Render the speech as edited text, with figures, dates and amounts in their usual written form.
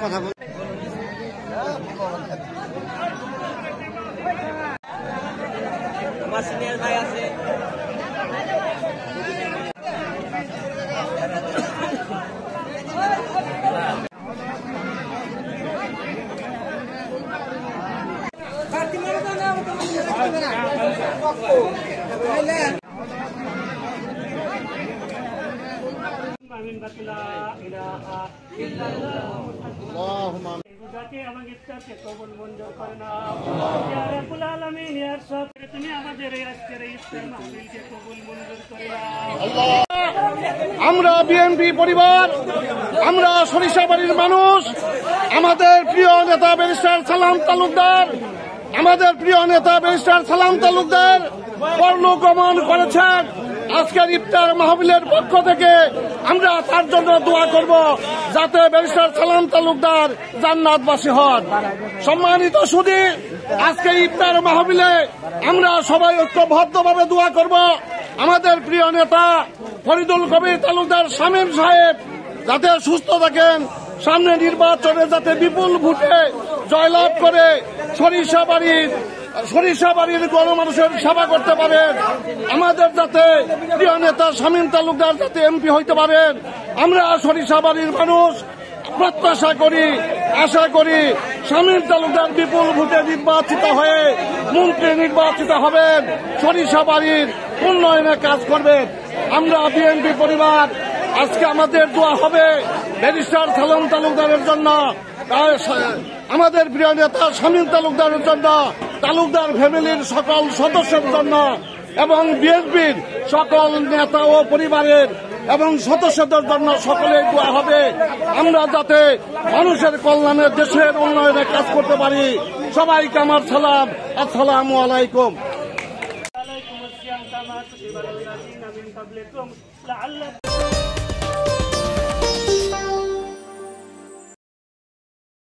কথা বল সিনিয়র ভাই আছে আমরা বিএনপি পরিবার, আমরা সরিষাবাড়ির মানুষ, আমাদের প্রিয় নেতা ব্যারিস্টার সালাম তালুকদার, পরলোকগমন করেছেন। আজকের ইফতার মাহফিলের পক্ষ থেকে আমরা তার জন্য দোয়া করব যাতে ব্যারিস্টার সালাম তালুকদার জান্নাতবাসী হন। সম্মানিত সুধী, আজকে ইফতার মাহফিলে আমরা সবাই ঐক্যবদ্ধভাবে দোয়া করব আমাদের প্রিয় নেতা ফরিদুল কবির তালুকদার শামীম সাহেব যাতে সুস্থ থাকেন, সামনে নির্বাচনে যাতে বিপুল ভোটে জয়লাভ করে সরিষাবাড়ির গণমানুষের সেবা করতে পারেন। আমাদের যাতে প্রিয় নেতা শামীম তালুকদার যাতে এমপি হইতে পারেন, আমরা সরিষাবাড়ির মানুষ প্রত্যাশা করি, আশা করি শামীম তালুকদার বিপুল ভোটে নির্বাচিত হয়ে মন্ত্রী নির্বাচিত হবেন, সরিষাবাড়ির উন্নয়নে কাজ করবেন। আমরা বিএনপি পরিবার আজকে আমাদের দোয়া হবে ব্যারিস্টার সালাম তালুকদারের জন্য, আমাদের প্রিয় নেতা শামীম তালুকদারের জন্য, তালুকদার ফ্যামিলির সকল সদস্যের জন্য এবং বিএনপির সকল নেতা ও পরিবারের এবং সদস্যদের জন্য সকলেই দোয়া হবে আমরা যাতে মানুষের কল্যাণে দেশের উন্নয়নে কাজ করতে পারি। সবাইকে আমার সালাম, আসসালামু আলাইকুম।